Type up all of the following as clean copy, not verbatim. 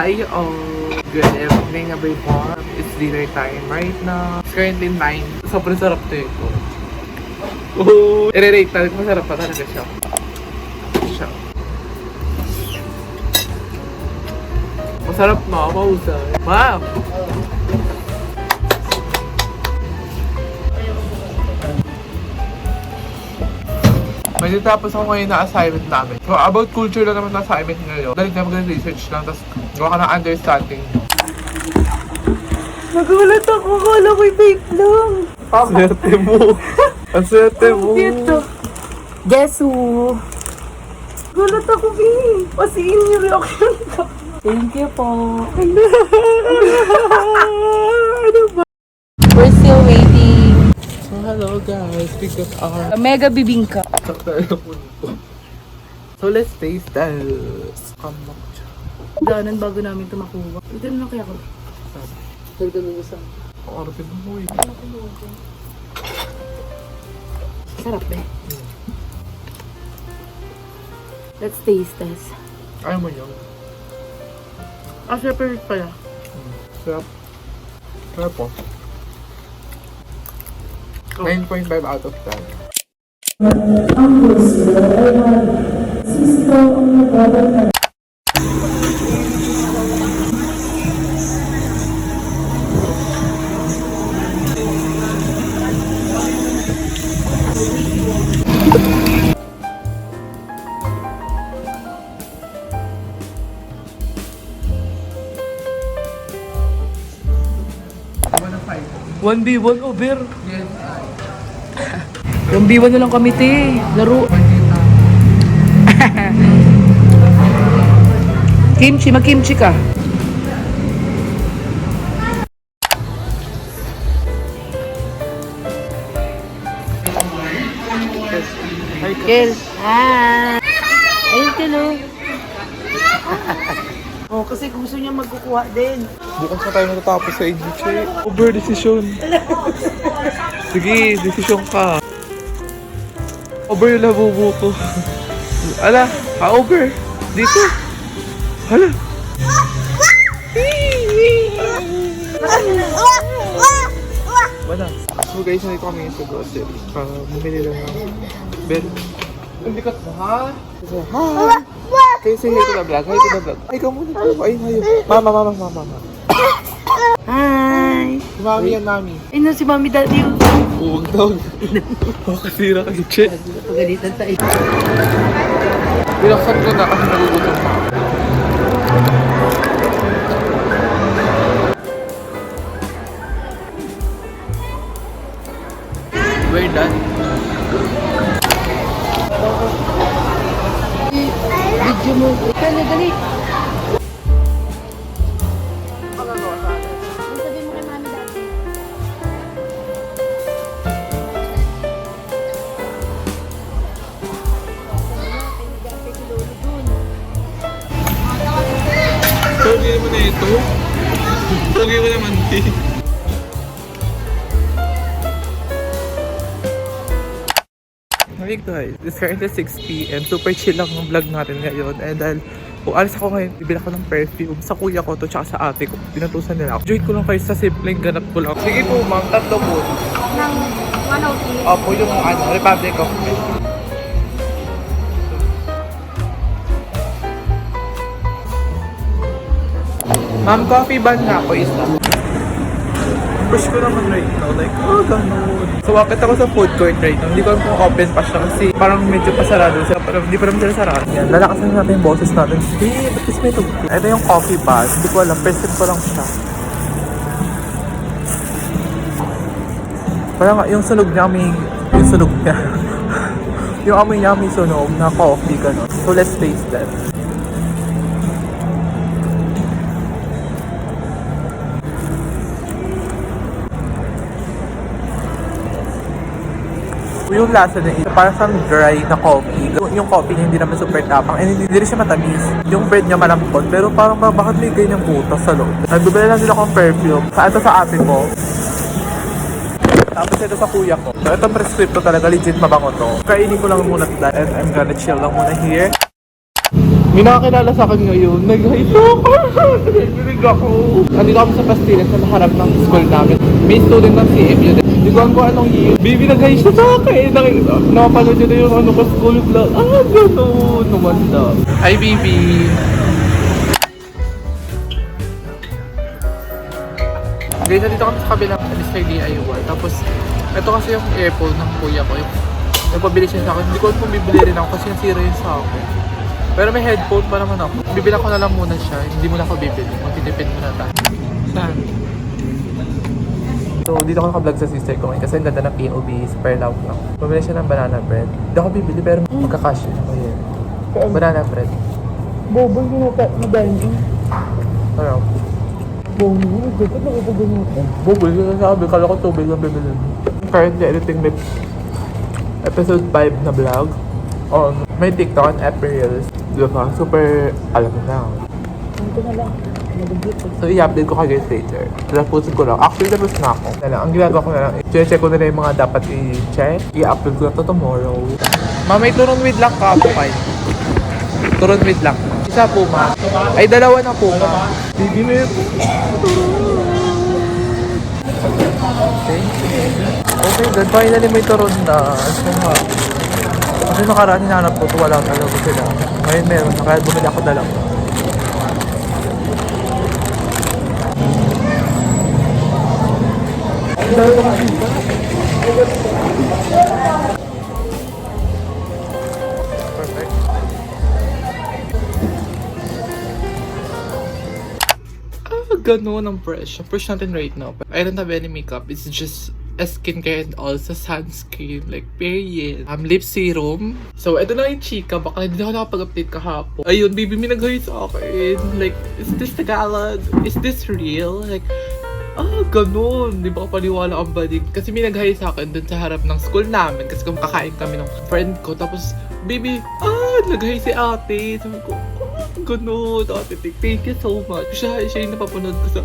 Hi all! Good evening everyone. It's dinner time right now. It's currently 9. Sobrang sarap to ito. Oh, i-rate talaga. Masarap pa talaga siya. Masarap na. Mahusay. Ma'am! May tapos ako ngayon na assignment namin. So, about culture lang naman na assignment ngayon. Dahil na mag-research lang, tapos gawa ka ng understanding. Nagulat ako. Kala ko'y vape lang. Ang swerte mo. Ang swerte mo. Dito. Guess who? Gulat ako, B. Pasiin yung reaction ko. Thank you po. Ano ba? We're still waiting. So, hello guys. We got our... Mega bibingka. So, let's taste this. Kombucha. Daanan bago namin ito makuha. Ito na kaya ko. Ito na gusto. Ang arapin mo eh. Sarap eh. Let's taste this. Ayaw mo yun. Ah, separate pala. Sarap. Sarap po. 9.5 out of 10. One v one over. Yes. 1v1 na lang kami, te. Laro. Kimchi, mag-kimchi ka. Kel. Ah. Ayun, Kel, oh. Oh, kasi gusto niya magkukuha din. Bukas na tayo matatapos sa English eh. Over decision. Sige, decision ka. Over yung labubo ko. Ala, over. Dito. Hala. Wala. So guys, nandito kami sa grocery. Bumili lang ng bell. Hindi ka mo, ha? Hi. Kayo say hi to the vlog. Hi to the vlog. Ay, ikaw muna po. Ay, hayo. Mama. Hi. Si Mami yan, Mami. Ayun si Mami Daddy. Huwag daw. Kasira kay Che. Pagalitan sa ito. Binaksan ko na kasi nagugutom na. We're done. Video mo. Dali. Sabi mo kay Mami Daddy. Sorry naman na ito. Sorry mo naman eh. Hey guys, it's currently 6 PM. Super chill lang ng vlog natin ngayon. And dahil alis ako ngayon, bibili ako ng perfume sa kuya ko to tsaka sa ate ko. Pinatusan nila ako. Join ko lang kayo sa simpleng ganap ko lang. Sige po ma'am, 3 po. Ng 103. Opo, yung Republic of Peace. Ma'am, coffee ban na ako isa. Push ko naman right now, like, ganun. So, wakit ako sa food court right now. Hindi ko alam kung open pa siya kasi parang medyo pasarado siya. Parang hindi pa naman sila sarado. Yan, lalakasan natin yung boses natin. Hey, ba't is may ito? Ito yung coffee ban. Hindi ko alam, present ko lang siya. Parang yung sunog niya, yung sunog niya. Yung amoy niya may sunog na coffee, gano'n. So, let's taste that. Yung lasa na ito, parang siyang dry na coffee. Yung coffee niya hindi naman super tapang and hindi rin siya matamis. Yung bread niya malambot, pero parang bakit may ganyang butas sa loob. Nagbibili lang din akong perfume. Ito sa ate ko. Tapos ito sa kuya ko. So itong prescripto talaga, legit mabango to. Kainin ko lang muna ito and I'm gonna chill lang muna here. May nakakilala sa akin ngayon. Nag-hi sa ako. Nag-bilig ako. Nandito kami sa Pastillas sa harap ng school namin. May student ng CMU. Hindi ko alam kung anong year. Baby, nag-hi siya sa akin. Nakapanood niyo na yung ano ko school vlog. Ah, gano'n. Numanda. Hi, baby. Guys, nandito kami sa kabilang Mr. DIY. Tapos, ito kasi yung earphone ng kuya ko. Nagpabili siya sa akin. Hindi ko alam kung bibili rin ako kasi nasira yun sa akin. Pero may headphone pa naman ako. Bibila ko na lang muna siya. Hindi muna ako bibili. Magtitipid muna tayo. Saan? So, dito ako naka-vlog sa sister ko ngayon kasi ang ganda ng POV, super loud lang. Bumili siya ng banana bread. Hindi ako bibili pero magkakash yun. Oh, yeah. Banana bread. Bobo yung madaling. Ano? Bobo, dapat nakapagod mo ko. Bubul yung sabi. Kala ko tubig lang bibili. Currently editing my episode 5 na vlog on my TikTok and April. Diba? Super, alam mo na. Ito na lang. Nabigit ko. So, i-update ko kayo later. Tapusin ko lang. Actually, tapos na ako. Ang ginagawa ko na lang, i-check ko na lang yung mga dapat i-check. I-upload ko na to tomorrow. Ma, may turon with lang ka po kayo. Turon with lang. Isa po, ma. Ay, dalawa na po, ma. Baby, may okay, good. Finally, may turon na. Ano nga? Kasi nakaraan hinanap ko ito, wala talaga sila. Ngayon meron na, kaya bumili ako dalawa. Perfect. Ganun ang fresh. Ang fresh natin right now. I don't have any makeup. It's just a skincare and also sunscreen. Like, period. Lip serum. So, ito na yung chika. Baka hindi ako nakapag-update kahapon. Ayun, baby, may nag-hi sa akin. Like, is this Tagalog? Is this real? Like, ganun. Di ba paniwala ang badig? Kasi may nag-hi sa akin dun sa harap ng school namin. Kasi kakain kami ng friend ko. Tapos, baby, nag-hi si ate. Sabi ko, ganun, ate, thank you so much. Siya yung napapanood ko sa,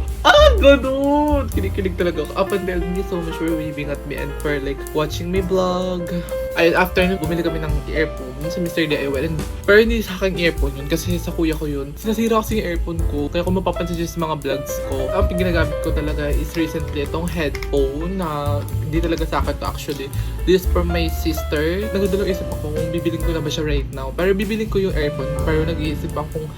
ganun! Kinikilig talaga ako. Up until, thank you so much for waving at me and for like, watching my vlog. Ayun, after nun, bumili kami ng earphone sa Mr. DIY. And, pero hindi sa aking earphone yun, kasi sa kuya ko yun. Sinasira kasi yung earphone ko, kaya kung mapapansin siya sa mga vlogs ko, ang ginagamit ko talaga is recently itong headphone na hindi talaga sa akin to actually. This is from my sister. Nagdadalawang isip ako kung bibiling ko na ba siya right now. Pero bibiling ko yung earphone, pero nag-iisip ako kung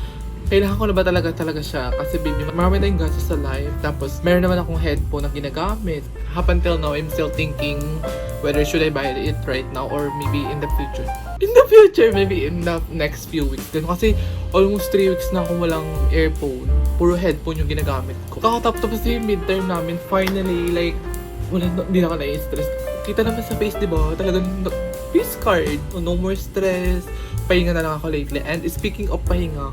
kailangan ko na ba talaga siya. Kasi baby, marami tayong gastos sa life. Tapos, meron naman akong headphone na ginagamit. Up until now, I'm still thinking whether should I buy it right now or maybe in the future. In the future, maybe in the next few weeks din. Kasi almost 3 weeks na akong walang earphone. Puro headphone yung ginagamit ko. Kakatapos yung midterm namin, finally, like, hindi na ako na-stress. Kita naman sa face, di ba? Talagang peace card. No more stress. Pahinga na lang ako lately. And speaking of pahinga,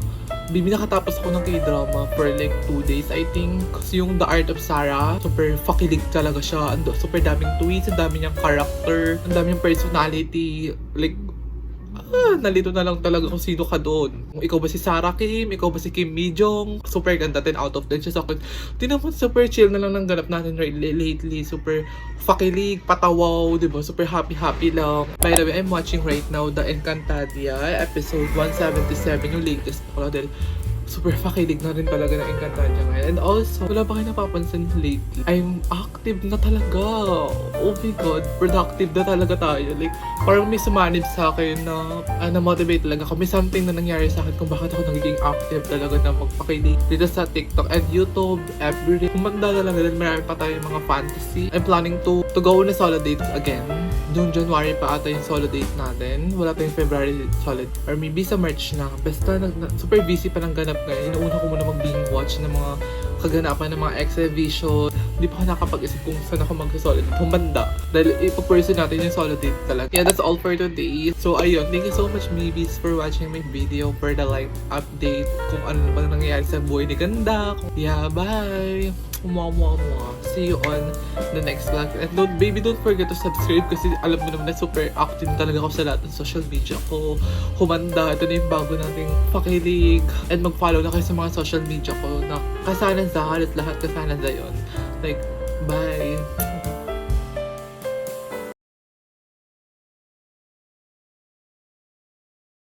baby, nakatapos ako ng K-drama for like 2 days, I think. Kasi yung The Art of Sarah, super fakilig talaga siya. Super daming tweets, ang dami niyang character, ang dami niyang personality. Like, nalito na lang talaga kung sino ka doon. Kung ikaw ba si Sarah Kim, ikaw ba si Kim Mi-jong, super ganda, 10 out of 10 siya sa akin. Tinapos super chill na lang ng ganap natin lately. Super fakilig, patawaw, diba? Super happy lang. By the way, I'm watching right now the Encantadia, episode 177, yung latest ko. Dahil super fakilig na rin talaga ng Encantadia ngayon. And also, wala ba kayo napapansin lately? I'm active na talaga. Oh my God, productive na talaga tayo. Like, parang may sumanib sa akin na motivate talaga ako. May something na nangyari sa akin kung bakit ako nagiging active talaga na magpakilig dito sa TikTok and YouTube, everyday. Kumanda talaga dahil marami pa tayo mga fantasy. I'm planning to go on a solo date again. June, January pa ata yung solo date natin. Wala tayong February solid. Or maybe sa March na. Basta super busy pa ng ganap ngayon. Inuuna ko muna mag-binge watch ng mga kaganapan ng mga exhibition. Hindi pa ako nakapag-isip kung saan ako mag-solid. Humanda. Dahil ipaperson natin yung solo date talaga. Yeah, that's all for today. So ayun, thank you so much babies for watching my video, for the life update. Kung ano ba nangyayari sa buhay ni Ganda. Yeah, bye! Mwah. See you on the next vlog. And don't forget to subscribe kasi alam mo naman na super active talaga ako sa lahat ng social media ko. Humanda, ito na yung bago nating pakilig. And mag-follow na kayo sa mga social media ko na kasanan sa halos lahat kasanan sa yon. Like, bye!